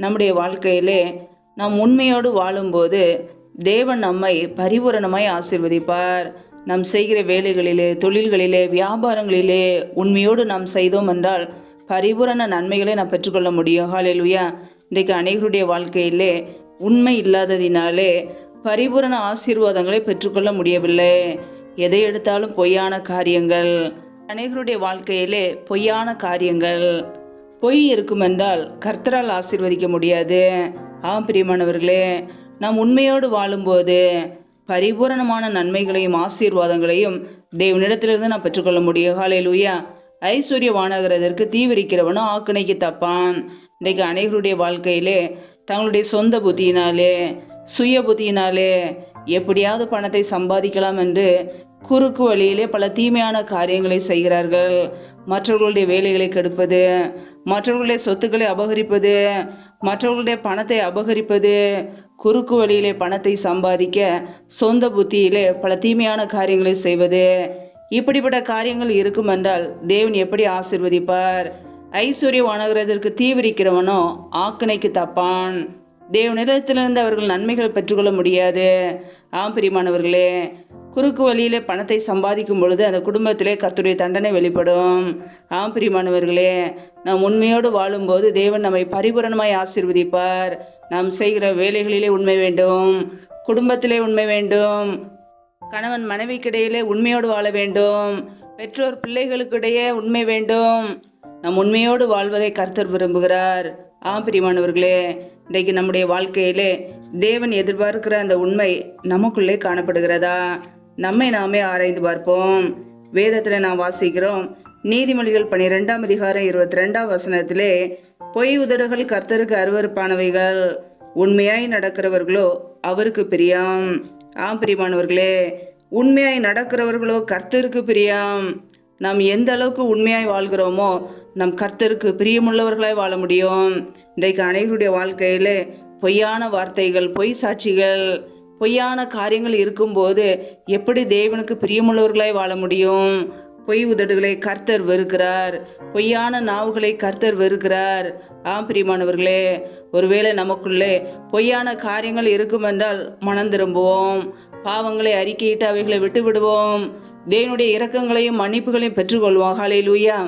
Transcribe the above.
நம்முடைய வாழ்க்கையிலே நாம் உண்மையோடு வாழும்போது தேவன் நம்மை பரிபூரணமாய் ஆசீர்வதிப்பார். நாம் செய்கிற வேலைகளிலே, தொழில்களிலே, வியாபாரங்களிலே உண்மையோடு நாம் செய்தோம் என்றால் பரிபூரண நன்மைகளை நாம் பெற்றுக்கொள்ள முடியும். ஹல்லேலூயா. இன்றைக்கு அநேகருடைய வாழ்க்கையிலே உண்மை இல்லாததினாலே பரிபூரண ஆசீர்வாதங்களை பெற்றுக்கொள்ள முடியவில்லை. எதை எடுத்தாலும் பொய்யான காரியங்கள். அநேகருடைய வாழ்க்கையிலே பொய்யான காரியங்கள். பொய் இருக்கும் என்றால் கர்த்தரால் ஆசீர்வதிக்க முடியாது. ஆம் பிரியமானவர்களே, நாம் உண்மையோடு வாழும்போது பரிபூரணமான நன்மைகளையும் ஆசீர்வாதங்களையும் தேவனிடத்திலிருந்து நாம் பெற்றுக்கொள்ள முடியும். ஹல்லேலூயா. ஐஸ்வர்யவானாகிறதற்கு தீவிரிக்கிறவனோ ஆக்கினைக்கு தப்பான். இன்றைக்கு அநேகருடைய வாழ்க்கையிலே தங்களுடைய சொந்த புத்தியினாலே, சுய புத்தியினாலே எப்படியாவது பணத்தை சம்பாதிக்கலாம் என்று குறுக்கு வழியிலே பல தீமையான காரியங்களை செய்கிறார்கள். மற்றவர்களுடைய வேலைகளை கெடுப்பது, மற்றவர்களுடைய சொத்துக்களை அபகரிப்பது, மற்றவர்களுடைய பணத்தை அபகரிப்பது, குறுக்கு வழியிலே பணத்தை சம்பாதிக்க சொந்த புத்தியிலே பல தீமையான காரியங்களை செய்வது, இப்படிப்பட்ட காரியங்கள் இருக்கும் என்றால் தேவன் எப்படி ஆசீர்வதிப்பார்? ஐஸ்வர்யவானாகிறதற்கு தீவிரிக்கிறவனோ ஆக்கினைக்கு தப்பான். தேவனிடத்திலிருந்து அவர்கள் நன்மைகளை பெற்றுக்கொள்ள முடியாது. ஆம் பிரியமானவர்களே, குறுக்கு வழியிலே பணத்தை சம்பாதிக்கும் பொழுது அந்த குடும்பத்திலே கர்த்தருடைய தண்டனை வெளிப்படும். ஆம் பிரியமானவர்களே, நாம் உண்மையோடு வாழும்போது தேவன் நம்மை பரிபூரணமாய் ஆசீர்வதிப்பார். நாம் செய்கிற வேலைகளிலே உண்மை வேண்டும், குடும்பத்திலே உண்மை வேண்டும், கணவன் மனைவிக்கிடையிலே உண்மையோடு வாழ வேண்டும், பெற்றோர் பிள்ளைகளுக்கிடையே உண்மை வேண்டும். நாம் உண்மையோடு வாழ்வதை கர்த்தர் விரும்புகிறார். ஆம் பிரியமானவர்களே, இன்றைக்கு நம்முடைய வாழ்க்கையிலே தேவன் எதிர்பார்க்கிற அந்த உண்மை நமக்குள்ளே காணப்படுகிறதா? நம்மை நாமே ஆராய்ந்து பார்ப்போம். வேதத்தில் நாம் வாசிக்கிறோம், நீதிமொழிகள் 12ஆம் அதிகாரம் 22ஆம் வசனத்திலே, பொய் உதடுகள் கர்த்தருக்கு அருவருப்பானவைகள், உண்மையாய் நடக்கிறவர்களோ அவருக்கு பிரியம். ஆம் பிரியமானவர்களே, உண்மையாய் நடக்கிறவர்களோ கர்த்தருக்கு பிரியம். நாம் எந்த அளவுக்கு உண்மையாய் வாழ்கிறோமோ நம் கர்த்தருக்கு பிரியமுள்ளவர்களாய் வாழ முடியும். இன்றைக்கு அனைவருடைய வாழ்க்கையிலே பொய்யான வார்த்தைகள், பொய் சாட்சிகள், பொய்யான காரியங்கள் இருக்கும்போது எப்படி தேவனுக்கு பிரியமுள்ளவர்களாய் வாழ முடியும்? பொய் உதடுகளை கர்த்தர் வெறுக்கிறார். பொய்யான நாவுகளை கர்த்தர் வெறுக்கிறார். ஆம் பிரியமானவர்களே, ஒருவேளை நமக்குள்ளே பொய்யான காரியங்கள் இருக்கும் என்றால் மனம் திரும்புவோம், பாவங்களை அறிக்கையிட்டு அவைகளை விட்டு விடுவோம், தேவனுடைய இரக்கங்களையும் மன்னிப்புகளையும் பெற்றுக்கொள்வோம். ஹல்லேலூயா.